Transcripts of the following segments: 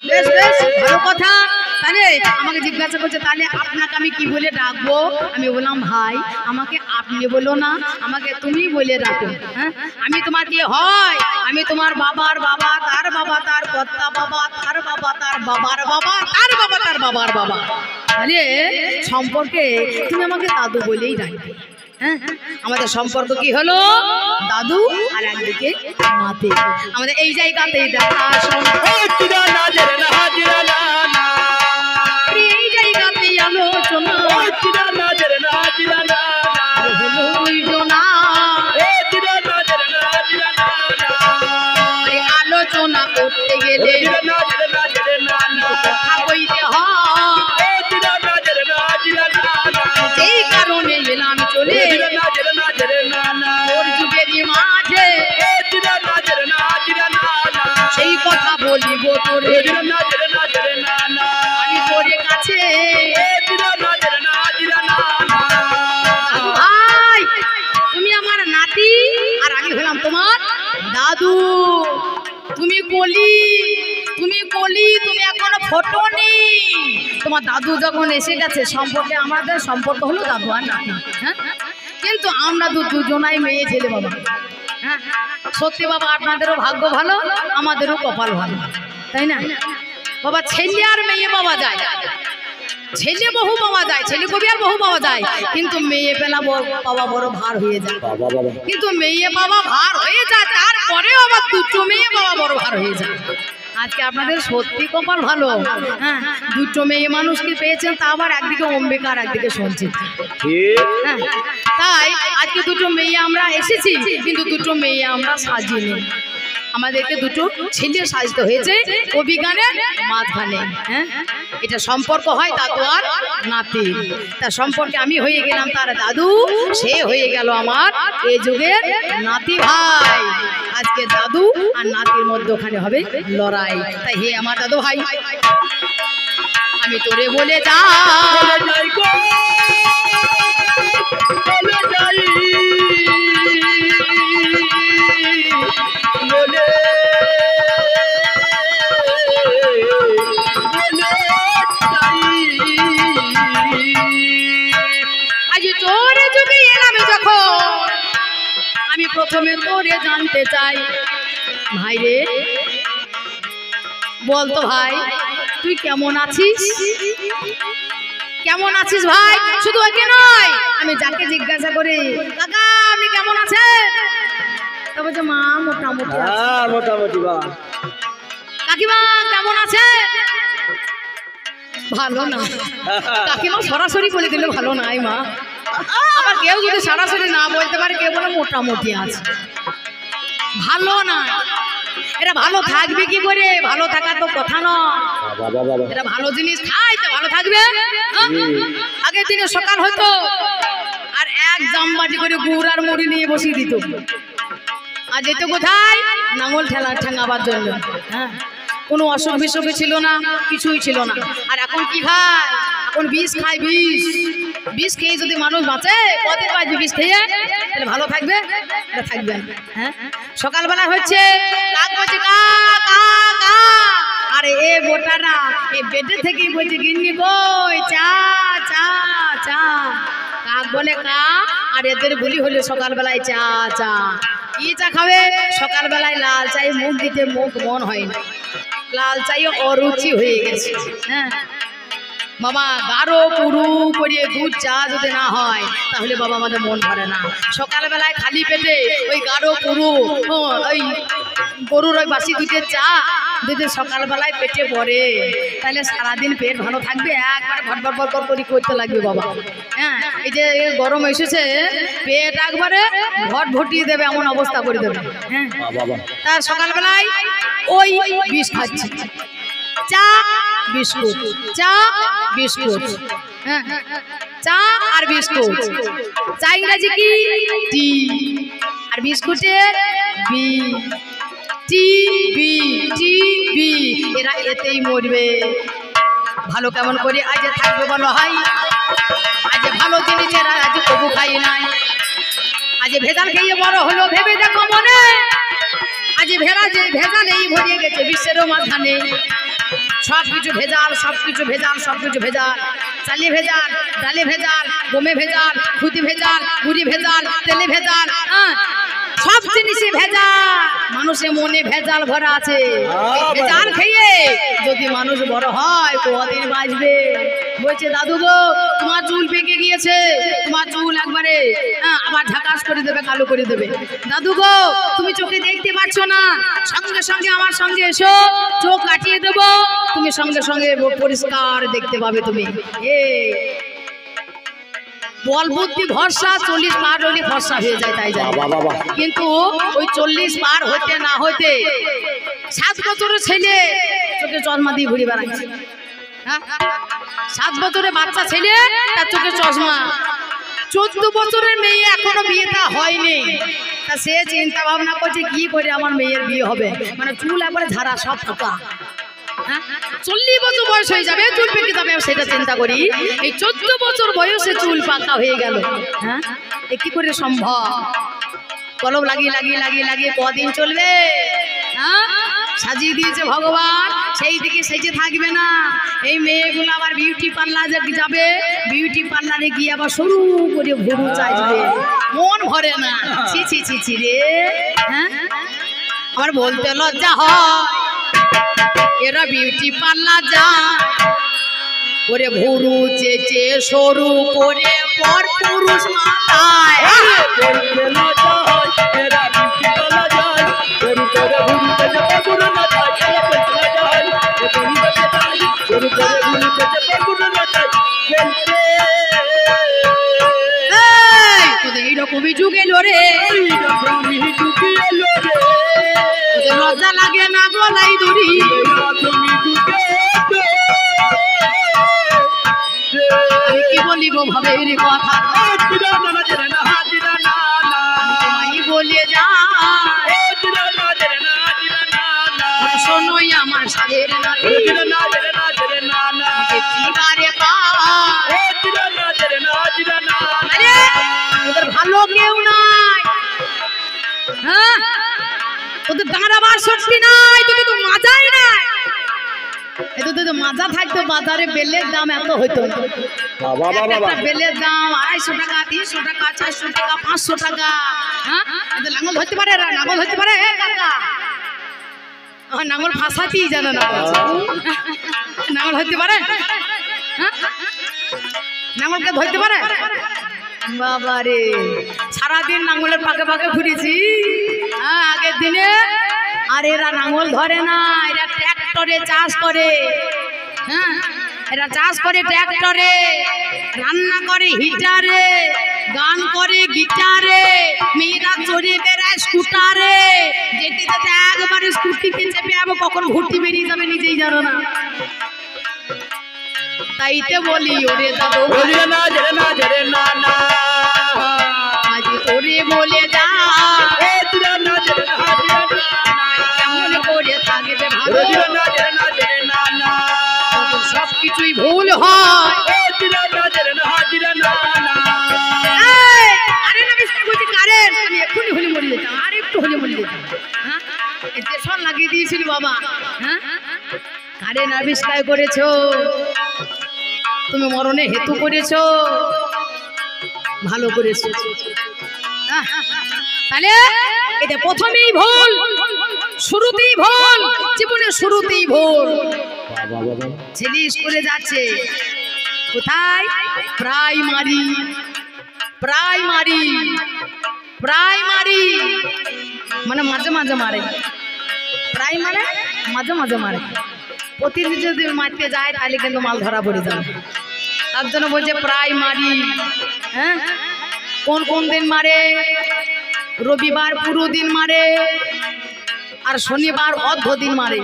বেশ বেশ ভালো কথা। তাহলে আমাকে জিজ্ঞাসা করছে তাহলে আপনাকে আমি কি বলে ডাকবো? আমি বললাম ভাই আমাকে আপনি বলো না, আমাকে তুমি বলে ডাকো। হ্যাঁ, আমি তোমার কি হয়? আমি তোমার বাবার বাবা, তার বাবা, তার কর্তা বাবা, তার বাবা, তার বাবার বাবা, তার বাবা, তার বাবার বাবা। তাহলে সম্পর্কে তুমি আমাকে দাদু বলেই ডাকবে। হ্যাঁ, আমাদের সম্পর্ক কি হলো? দাদু আর একদিকে নাতি। আমাদের এই জায়গাতেই দেখা এই জায়গাতেই আলোচনা আলোচনা করতে গেলে কথা বলতে হয়, এই কারণে এলাম চলে যুগেরই মাঝে সেই কথা বলিব তোরে আমি তোরে কাছে। ভাই তুমি আমার নাতি আর আমি হলাম তোমার দাদু। তুমি কলি, তুমি কলি, তুমি এখনো ফোটোনি। তোমার দাদু যখন এসে গেছে সম্পর্কে আমাদের সম্পর্ক হলো দাদু আর নাতি। হ্যাঁ, কিন্তু আমরা দুজনাই মেয়ে ছেলে বাবা। হ্যাঁ সত্যি বাবা, আপনাদেরও ভাগ্য ভালো, আমাদেরও কপাল ভালো, তাই না বাবা? ছেলে আর মেয়ে পাওয়া যায়, ছেলে বহু পাওয়া যায়, ছেলে কবি আর বহু পাওয়া যায়, কিন্তু মেয়ে পেলা পাওয়া বড় ভার হয়ে যায়। কিন্তু মেয়ে বাবা ভার হয়ে যায়, তারপরেও আবার দুটো মেয়ে বাবা বড় ভার হয়ে যায়। আজকে আপনাদের সত্যি কপাল ভালো। হ্যাঁ, দুটো মেয়ে মানুষকে পেয়েছেন, তা আবার একদিকে অম্বিকা আর একদিকে সঞ্চিত। হ্যাঁ, তাই আজকে দুটো মেয়ে আমরা এসেছি, কিন্তু দুটো মেয়ে আমরা সাজিনি, আমাদেরকে দুটো ছেলে সাজতে হয়েছে কবি গানের মাঝখানে। হ্যাঁ, এটা সম্পর্ক হয় দাদু আর নাতি। তার সম্পর্কে আমি হয়ে গেলাম তার দাদু, সে হয়ে গেল আমার এই যুগের নাতি ভাই। আজকে দাদু আর নাতির মধ্যখানে হবে লড়াই। তাই হে আমার দাদু ভাই, আমি তোরে বলে যাই প্রথমে তোরে জানতে চাই ভাই রে, বলতো ভাই তুই কেমন আছিস? কেমন আছিস ভাই? শুধু ওকে নয়, আমি যাকে জিজ্ঞাসা করি কাকা আপনি কেমন আছেন, তা বলছে মা মোটামুটি। মোটামুটি। কাকিমা কেমন আছে? ভালো না। কাকিমা সরাসরি বলে দিলে ভালো নাই মা। আবার কেউ যদি সরাসরি না বলতে পারে, কেউ বলে মোটামুটি আছে, ভালো না। এরা ভালো থাকবে কি করে? ভালো থাকার তো কথা নয়। এরা ভালো জিনিস খায় তো ভালো থাকবে। আগের দিনে সকাল হতো আর এক জামবাজি করে গুড় আর মুড়ি নিয়ে বসিয়ে দিত, আর যেত কোথায়? নাঙল ঠেঙাবার জন্য। হ্যাঁ, কোনো অসুখ বিসুখ ছিল না, কিছুই ছিল না। আর এখন কি খায়? এখন বিষ খায়, বিষ। বিষ খেয়ে যদি মানুষ বাঁচে, কদিন বাঁচবে বিষ খেয়ে? তাহলে ভালো থাকবে? থাকবে না। হ্যাঁ, সকালবেলা হচ্ছে কাক বলছে কা কা কা, আরে এ বোটারা এই বেডে থেকেই বলছে গিন্নি কই চা চা চা। কাক বলে কা, আর এদের বলি হলো সকালবেলায় চা চা। কি চা খাবে? সকালবেলায় লাল চাই মুখ দিতে মুখ মন হয় না, লাল চাই অরুচি হয়ে গেছে। হ্যাঁ বাবা, গাঢ় পুরু করে দুধ চা যদি না হয় তাহলে বাবা আমাদের মন ভরে না। সকালবেলায় খালি পেটে ওই গাঢ় পুরু ওই গরুর ওই বাসি দুধের চা যদি সকালবেলায় পেটে পড়ে, তাহলে সারাদিন পেট ভালো থাকবে, একবার ঘটঘট ঘটঘট করে করতে লাগবে বাবা। হ্যাঁ, এই যে গরম এসেছে, পেট একবারে ঘট ঘটিয়ে দেবে, এমন অবস্থা করে দেবে। হ্যাঁ, তার সকালবেলায় ওই বিষ খাচ্ছে, চা বিস্কুট, চা বিস্কুট। হ্যাঁ, চা আর বিস্কুট। চা ইংরাজি কি? টি। আর বিস্কুটে B, T B, T B. এরা এতেই মরবে। ভালো কেমন করে আজ থাকবে বলো ভাই? আজ ভালো জিনিসের আজ কবু খাই নাই, আজ ভেজাল খেয়ে বড় হলো ভেবে দেখো মনে, আজ ভেজালেই ভরিয়ে গেছে বিশ্বেরও মাঝখানে। সব কিছু ভেজাল, সব কিছু ভেজাল, সব কিছু ভেজাল। চালে ভেজাল, ডালে ভেজাল, গমে ভেজাল, খুদি ভেজাল, গুড়ি ভেজাল, তেলে ভেজাল, সব জিনিসে ভেজাল। মানুষের মনে ভেজাল ভরা আছে। ভেজাল খেয়ে যদি মানুষ বড় হয় কদিন বাঁচবে? বলছে দাদু গো তোমার চুল পেকে গিয়েছে, তোমার চুল একবারে আবার ঝাকাস করে দেবে, কালো করে দেবে। দাদু গো তুমি চোখে দেখতে পাচ্ছ না, সঙ্গে সঙ্গে আমার সঙ্গে এসো, চোখ কাটিয়ে দেবো, তুমি সঙ্গে সঙ্গে পরিষ্কার দেখতে পাবে। তুমি বল বুদ্ধি ভরসা 40 পার হলে ভরসা হয়ে যায়, তাই জানি। কিন্তু ওই 40 পার হতে না হতে 7 বছরের ছেলে চোখে চশমা দিয়ে ঘুরে বেড়াচ্ছে। 7 বছরের বাচ্চা ছেলে তার চোখে চশমা। 14 বছরের মেয়ে এখনো বিয়েটা হয়নি, তা সে চিন্তা ভাবনা করছে কি করে আমার মেয়ের বিয়ে হবে। মানে চুল একবারে ঝাড়া, সব ফাঁকা। 40 বছর বয়স হয়ে যাবে, চুল পেকে যাবে, সেটা চিন্তা করি। এই 14 বছর বয়সে চুল পাকা হয়ে গেল। হ্যাঁ, এ কি করে সম্ভব? কলম লাগিয়ে লাগিয়ে লাগিয়ে লাগিয়ে কদিন চলবে? সাজিয়ে দিয়েছে ভগবান, সেই দিকে সেজে থাকবে না। এই মেয়েগুলো আবার বিউটি পার্লারে যাবে, বিউটি পার্লারে গিয়ে আবার শুরু করে ভুরু চাইবে, মন ভরে না। ছি ছি ছি ছি রে। হ্যাঁ, আবার বলতে লজ্জা হয়, এরা বিউটি পার্লার যায়, ওরে ভুরু চেচে সরু করে পর পুরুষ মাথায়। এইরকমই যুগ এলো রে, লজ্জা লাগে না গলাই দড়ি। আমি কি বলিব ভাবের কথা, বলে যা শোনোই আমার সাধের ওদের ভালো কেউ নাই। হ্যাঁ, তোদের দাঁড়াবার শক্তি নাই, তোদের তো মাজাই নাই। তো মাজা থাকতো বাজারে, বেলের দাম এত হইতো। বেলের দাম 250 টাকা, 300 টাকা, 400 টাকা, 500 টাকা। হ্যাঁ, লাঙল ধরতে পারে, নাঙল ধরতে পারে। নাঙল ফাঁসাতেই জানে না, নাঙল ধরতে পারে? নাঙলকে ধরতে পারে? বাবারে, সারাদিন নাঙলের পাকে পাকে ঘুরেছি আগের দিনে। আর এরা নাঙল ধরে না, এরা ট্র্যাক্টরে চাষ করে। হ্যাঁ, এরা চাষ করে ট্র্যাক্টরে, রান্না করে হিটারে, গান করে গিটারে, মেয়েরা চড়ে বেড়ায় স্কুটারে। যেতে যেতে একবারে স্কুটিতে চেপে যাবো, কখন ঘুরতে বেরিয়ে যাবে নিজেই জানো না। তাইতে বলি ওরে দাদু আজ তোরে বলে যা, কেমন করে থাকবে ভালো, সব কিছুই ভুল হয়। আরে না বিস্তার করছি কারেন্ট, আমি এক্ষুনি হলে মরে যেতাম, আর একটু হলে মরে যেতাম। হ্যাঁ, স্টেশন লাগিয়ে দিয়েছিল বাবা। হ্যাঁ, কারেন্ট আবিষ্কার করেছো তুমি, মরণে হেতু করেছো, ভালো করেছো। তাহলে এটা প্রথমেই ভুল, শুরুতেই ভুল, জীবনের শুরুতেই ভুল। ছেলে স্কুলে যাচ্ছে, কোথায়? প্রাইমারি। প্রাইমারি প্রাইমারি মানে মাঝে মাঝে মারে, প্রাইমারি মাঝে মাঝে মারে। প্রতিদিন যদি মারতে যায় তাহলে কিন্তু মাল ধরা পড়ে যাবে, তার জন্য বলছে প্রাইমারি। হ্যাঁ, কোন কোন দিন মারে? রবিবার পুরো দিন মারে, আর শনিবার অর্ধ দিন মারে,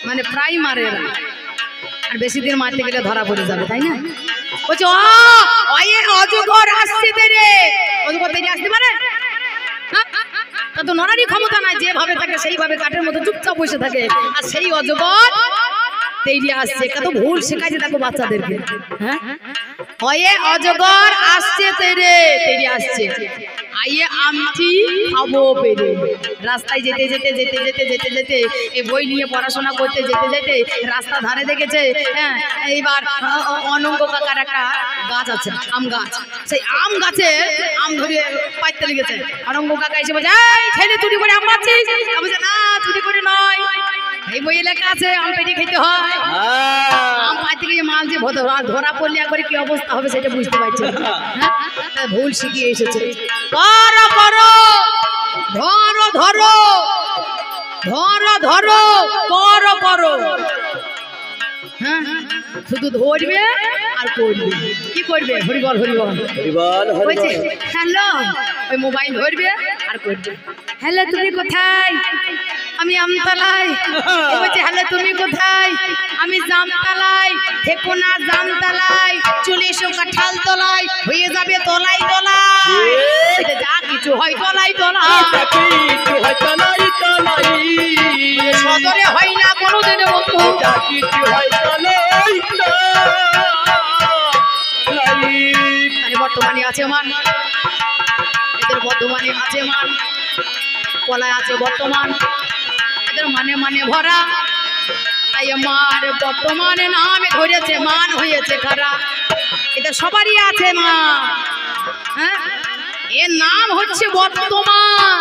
মানে প্রায় মারে। আর বেশি দিন মারতে গেলে ধরা পড়ে যাবে, তাই না? বলছে অজগর আসছে রে, অজগর দেরি আসতে পারে? তা তো নড়ারই ক্ষমতা নাই, যেভাবে থাকে সেইভাবে কাঠের মতো চুপচাপ বসে থাকে। আর সেই অজগর দেরি আসছে, কত ভুল শেখাইছে দেখো বাচ্চাদেরকে। হ্যাঁ, অজগর আসছে রে, দেরি আসছে। আইয়ে আমটি খাবো পেরে। রাস্তায় যেতে যেতে যেতে যেতে যেতে যেতে এই বই নিয়ে পড়াশোনা করতে যেতে যেতে রাস্তা ধারে দেখেছে, হ্যাঁ, এইবার অনঙ্গ কাকার একটা গাছ আছে, আম গাছ। সেই আম গাছে আম ধরে পাইতে লেগেছে। অনঙ্গ কাকা এসে বলছে, এই ছেলে চুরি করে আম পাচ্ছিস? বলছে, না চুরি করে নয়, এই বইয়ে লেখা আছে আম পেটে খেতে হয়। আম পাইতে গিয়ে মাল যে ধরা পড়লে একবারে কি অবস্থা হবে সেটা বুঝতে পারছি। হ্যাঁ, ভুল শিখিয়ে এসেছে। করো করো, ধরো ধরো, ধরো ধরো, করো করো। হ্যাঁ, শুধু ধরবে আর করবে। কি করবে? হরিবল হরিবল হরিবল। বলছে হ্যালো, ওই মোবাইল ধরবে আর করবে। হ্যালো তুমি কোথায়? আমি আমতলায়। বলছে হ্যালো তুমি কোথায়? আমি জামতলায়। থেকো না জামতলায়, চলে এসো কাঁঠাল তলায়, হয়ে যাবে তলাই তলায়। যা কিছু হয় তলাই তলায়, সদরে হয় না কোনোদিনও বন্ধু। বর্তমানে আছে মান, এদের বর্তমানে আছে মান, কলায় আছে বর্তমান, এদের মানে মানে ভরা। তাই মার বর্তমানে নামে ধরেছে, মান হয়েছে খারাপ। এদের সবারই আছে মান, হ্যাঁ, এর নাম হচ্ছে বর্তমান।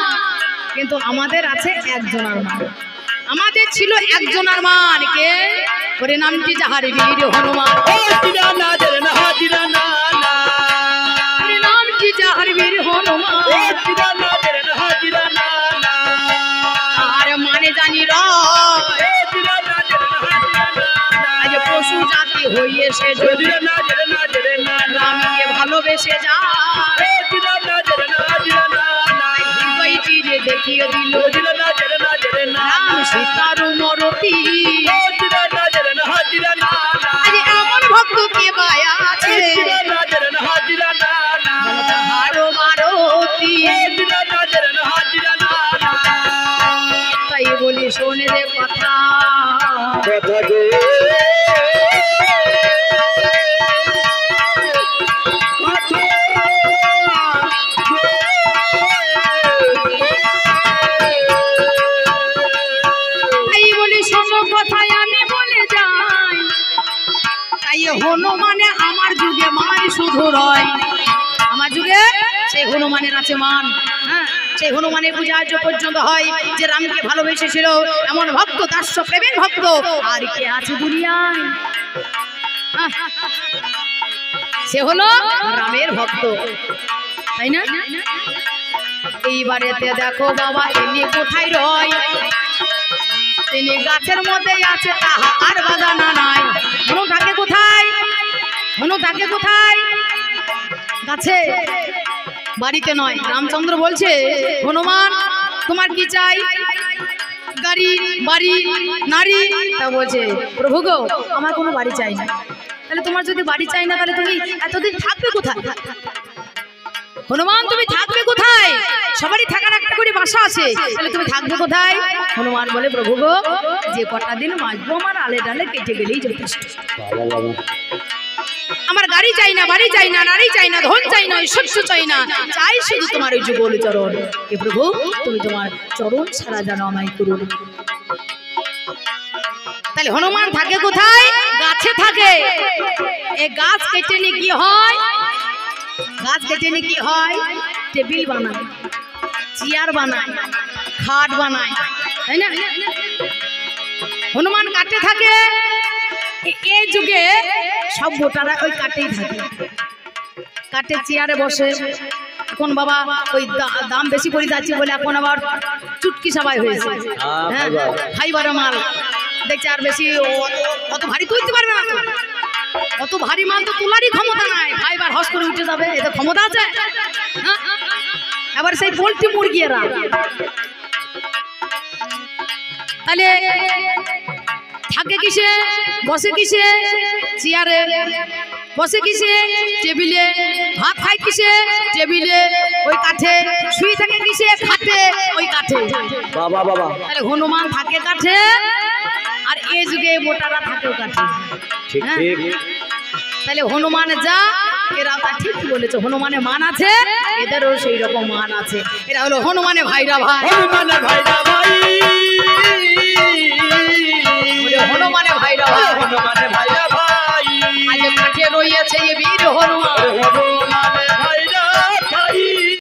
কিন্তু আমাদের আছে একজনের মান। আমাদের ছিল একজনের মান, কে? ওরে নামটি যাহার বীর হনুমান। নামটি যাহার বীর হনুমান, আর মানে জানি আজ পশু জাতি হইয়েছে যদি রামকে ভালোবেসে যা, দেখিয়ে দিল রাম সীতার মরতি। আজ এমন ভক্ত কে পায়া আছে মারতি। তাই বলি শোনে রে কথা, হনুমানে আমার যুগে মান শুধু রয়। আমার যুগে সেই হনুমানের আছে মান। হ্যাঁ, সেই হনুমানের পূজা আজ পর্যন্ত হয় যে রামকে ভালোবেসেছিল এমন ভক্ত, দাস্য প্রেমের ভক্ত আর কে আছে দুনিয়ায়? সে হলো রামের ভক্ত, তাই না? এইবারেতে দেখো বাবা তিনি কোথায় রয়? তিনি গাছের মধ্যে আছে, তাহা আর বাজানা নাই। হনু থাকে কোথায়? হনু থাকে কোথায়? গাছে, বাড়িতে নয়। রামচন্দ্র বলছে, হনুমান তোমার কি চাই? গাড়ি, বাড়ি, নারী। তা বলছে, প্রভু গো আমার কোনো বাড়ি চাই না। তাহলে তোমার যদি বাড়ি চাই না, তাহলে তুমি এতদিন থাকবে কোথায়? হনুমান তুমি থাকবে কোথায়? সবারই থাকার একটা করে বাসা আছে, তাহলে তুমি থাকবে কোথায়? হনুমান বলে, প্রভু গো যে কটা দিন বাঁচবো আমার আলে ডালে কেটে গেলেই যথেষ্ট। আমার গাড়ি চাই না, বাড়ি চাই না, নারী চাই না, ধন চাই না, ঐশ্বর্য চাই না, চাই শুধু তোমার ওই যুগল চরণ। হে প্রভু তুমি তোমার চরণ ছাড়া জানো আমায় করুন। তাহলে হনুমান থাকে কোথায়? গাছে থাকে। এই গাছ কেটে নিয়ে কি হয়? গাছ কেটে নিয়ে কি হয়? টেবিল বানায়, চেয়ার বানায়, খাট বানায়, তাই না? হনুমান কাটে থাকে। এই যুগে সব ভোটাররা ওই কাটেই থাকে, কাটে চেয়ারে বসে। এখন বাবা ওই দাম বেশি পড়ে যাচ্ছে বলে এখন আবার চুটকি সবাই হয়েছে। হ্যাঁ, ফাইবার মাল দেখছে, আর বেশি অত ভারী তুলতে পারবে না। অত ভারী মাল তো তোলারই ক্ষমতা নাই, ফাইবার হস করে উঠে যাবে, এতে ক্ষমতা আছে? এবার সেই পোল্ট্রি মুরগিরা তাহলে থাকে কিসে? বসে কিসে? চেয়ারে। বসে কিসে? টেবিলে। ভাত খায় কিসে? টেবিলে। ওই কাঠে। শুয়ে থাকে কিসে? খাটে, ওই কাঠে। বাবা বাবা, তাহলে হনুমান থাকে কাঠে, আর এই যুগে মোটারা থাকেও কাঠে। ঠিক ঠিক। তাহলে হনুমান যা, এরা তা ঠিক বলেছে। হনুমানের মান আছে, এদেরও সেই রকম মান আছে। এরা হলো হনুমানে ভাইরা ভাই, হনুমানে ভাইরা ভাই, হনুমানে ভাইরা ভাই, হনুমানে ভাইরা ভাই। আজ মাঠে রয়েছে বীর হনুমান,